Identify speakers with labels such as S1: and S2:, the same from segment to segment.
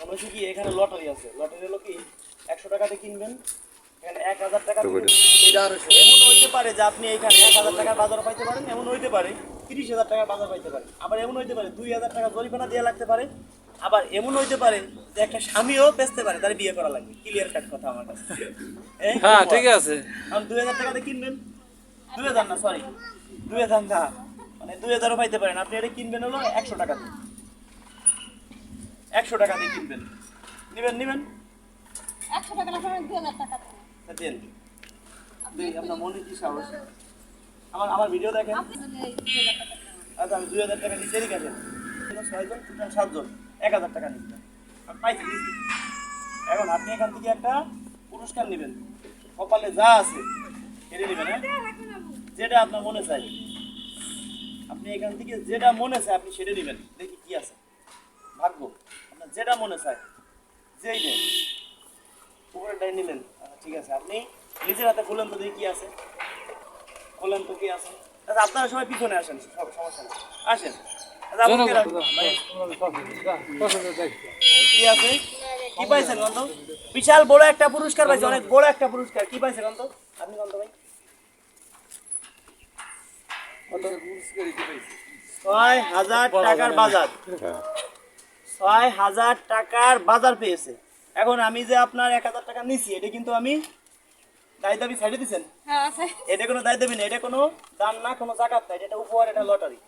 S1: বলছি কি এখানে লটারি আছে, লটারি হলো কি 100 টাকাতে কিনবেন, এখানে 1000 টাকা দিবেন। এমন হইতে পারে যে আপনি এখানে 1000 টাকার বাজার পাইতে পারেন, এমন হইতে পারে 30,000 টাকার বাজার পাইতে পারেন, আবার এমন হইতে পারে 2000 টাকা জরিমানা দেওয়া লাগতে পারে, আবার এমন হইতে পারে যে একটা স্বামীও বেচতে পারে, তার বিয়ে করা লাগবে। ক্লিয়ার কাট কথা আমার কাছে।
S2: হ্যাঁ ঠিক আছে।
S1: আপনি 2000 টাকাতে কিনবেন, 2000 না সরি 2000 না, মানে 2000ও পাইতে পারেন। আপনি এটা কিনবেন হলো 100 টাকাতে, 100 টাকা দিয়ে কিনবেন, নিবেন
S3: 100 টাকা না করে 2000 টাকা
S1: দেন। আপনার মনে কি সাহস? আমার ভিডিও দেখেন। আচ্ছা আমি 2000 টাকা নিচে রেখে দেন, 6জন টোটাল 7জন 1000 টাকা নিচ্ছেন, আমি পাইছি দিচ্ছি। এখন আপনি এখান থেকে একটা পুরস্কার নেবেন, কপালে যা আছে কেড়ে নেবেন। হ্যাঁ, যেটা আপনার মনে চাই, আপনি এখান থেকে যেটা মনে চায় আপনি সেটা নেবেন। দেখি কি আছে, ভাগ্য আপনার যেটা মনে চায় যেই নেন, উপরেরটাই নিলেন। আচ্ছা ঠিক আছে, আপনি নিজের হাতে খুলেন তো দেখি কি আছে, খুলেন তো কি আছে। আচ্ছা আপনারা সবাই পিছনে আসেন, সব সমস্যা নেই, আসেন। আচ্ছা, আপনি কে রাখবেন? কি আছে, কি পাইছেন গন্ত? বিশাল বড় একটা পুরস্কার পাইছে, অনেক বড় একটা পুরস্কার। কি পাইছে গন্ত? আপনি গন্ত ভাই 6,000 টাকার বাজার, 6,000 টাকার বাজার পেয়েছে। এখন আমি যে আপনার 1000 টাকা নিছি, এটা কিন্তু আমি দায় দাবি ছাড়িয়ে দিচ্ছেন,
S3: হ্যাঁ আছে।
S1: এটা কোনো দায় দাবি না, এটা কোনো দান না, কোনো জাকাত না, এটা উপহার, এটা লটারি।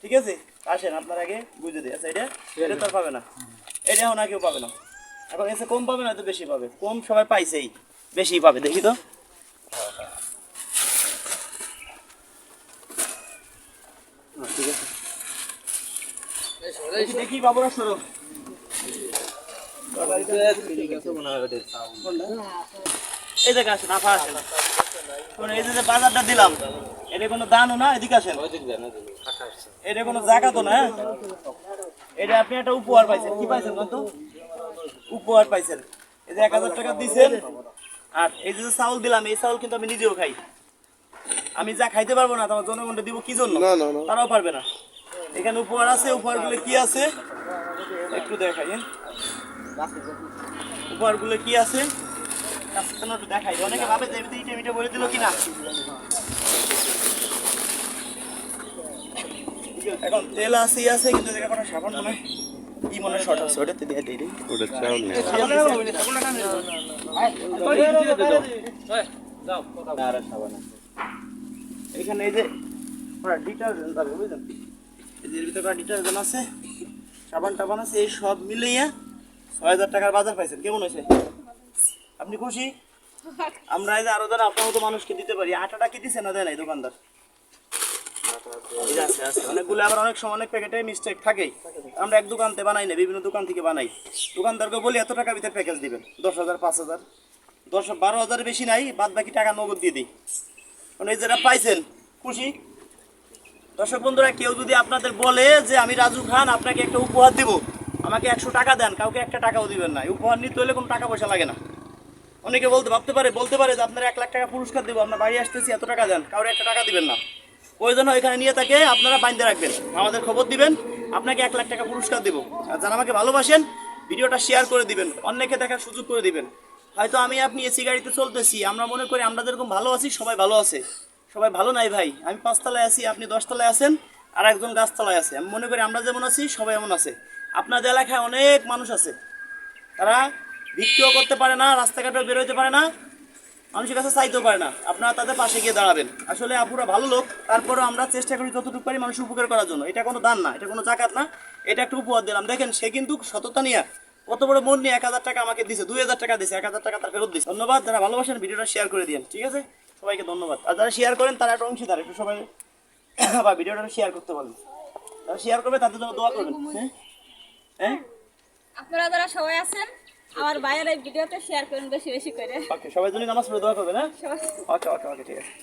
S1: ঠিক আছে, আসেন আপনার আগে বুঝে দিই। আচ্ছা এটা এটা তো আর পাবে না, এটা এখন আর কেউ পাবে না। এখন এসে কম পাবে না তো বেশি পাবে, কম সবাই পাইছেই, বেশি পাবে। দেখি তো ঠিক আছে, দেখি বাবুরা সরো। এই জায়গায় আসেন, আফা আসেন। এই যে বাজারটা দিলাম, এটা কোনো দানও না, এদিকে আসেন। এটা কোনো জাকাতও না, এটা আপনি একটা উপহার পাইছেন। কি পাইছেন কত? উপহার পাইছেন। এই যে 1000 টাকা দিচ্ছেন, আর এই যে চাউল দিলাম, এই চাউল কিন্তু আমি নিজেও খাই। আমি যা খাইতে পারবো না, তোমার জনগণকে দিব কি জন্য? তারাও পারবে না। এখানে উপহার আছে, উপহারগুলো কি আছে একটু দেখাই। উপহারগুলো কি আছে একটু দেখাই। অনেকে ভাবে যে ইটে মিটে বলে দিল কিনা। এখন তেল আছে আছে, কিন্তু দেখা কোনো সাবান মনে হয় কি মনে হয় শর্ট আছে, ওটাতে দিয়ে দিই।
S2: ওটা চাউল নেই।
S1: এখানে এই যে ডিটারজেন্ট আছে, বুঝলেন? এই যে এর ভিতরে ডিটারজেন্ট আছে, সাবান টাবান আছে, এই সব মিলিয়ে 6,000 টাকার বাজার পাইছেন। কেমন হয়েছে? আপনি খুশি? আমরা এই যে আরো যারা আপনার মতো মানুষকে দিতে পারি। আটাটা কি দিচ্ছে না দেয় নাই দোকানদার? অনেকগুলো, আবার অনেক সময় অনেক প্যাকেটে মিস্টেক থাকেই। আমরা এক দোকান থেকে বানাই না, বিভিন্ন দোকান থেকে বানাই। দোকানদারকে বলি এত টাকার ভিতরে প্যাকেজ দিবেন, 10,000 5,000 12,000 বেশি নাই, বাদ বাকি টাকা নগদ দিয়ে দিই। মানে এই যেটা পাইছেন খুশি? দর্শক বন্ধুরা, কেউ যদি আপনাদের বলে যে আমি রাজু খান আপনাকে একটা উপহার দিব, আমাকে 100 টাকা দেন, কাউকে একটা টাকাও দিবেন না। উপহার নিতে হলে কোনো টাকা পয়সা লাগে না। অনেকে বলতে পারে যে আপনার 1 লাখ টাকা পুরস্কার দেবো, আপনার বাড়ি আসতেছি, এত টাকা দেন, কাউকে একটা টাকা দিবেন না। প্রয়োজন হয় এখানে নিয়ে তাকে আপনারা বাইন্ধে রাখবেন, আমাদের খবর দিবেন, আপনাকে 1 লাখ টাকা পুরস্কার দেবো। আর যারা আমাকে ভালোবাসেন, ভিডিওটা শেয়ার করে দিবেন, অন্যকে দেখার সুযোগ করে দিবেন। হয়তো আমি আপনি এসি গাড়িতে চলতেছি, আমরা মনে করি আমরা যেরকম ভালো আছি সবাই ভালো আছে, সবাই ভালো নাই ভাই। আমি 5 তলায় আছি, আপনি 10 তলায় আছেন, আর একজন গাছতলায় আছে। আমি মনে করি আমরা যেমন আছি সবাই এমন আছে। আপনাদের এলাকায় অনেক মানুষ আছে, তারা ভিক্ষাও করতে পারে না, রাস্তাঘাটে বেরোতে পারে না, মানুষের কাছে চাইতেও পারে না। আপনারা তাদের পাশে গিয়ে দাঁড়াবেন। আসলে আপুরা ভালো লোক, তারপরেও আমরা চেষ্টা করি যতটুকু পারি মানুষের উপকার করার জন্য। এটা কোনো দান না, এটা কোনো জাকাত না, এটা একটা উপহার দিলাম। দেখেন সে কিন্তু সততা নিয়ে, কত বড় মন নিয়ে 1000 টাকা আমাকে দিছে, 2000 টাকা দিছে, 1000 টাকা তার ফেরত দিছে। ধন্যবাদ। যারা ভালোবাসেন ভিডিওটা শেয়ার করে দিন, ঠিক আছে? সবাইকে ধন্যবাদ। আর যারা শেয়ার করেন তারা একটা অংশীদার, একটু সবাই বা ভিডিওটা শেয়ার করতে বলেন। যারা শেয়ার করবে তাদের জন্য দোয়া করবেন। হ্যাঁ,
S3: আপনারা যারা সবাই আছেন, আমার ভাইয়ের এই ভিডিওটা শেয়ার করুন বেশি বেশি করে।
S1: ওকে, সবাই জন্য নামাজ পড়ে দোয়া করবেন। হ্যাঁ,
S3: সবাই
S1: ওকে ওকে ওকে, ঠিক আছে।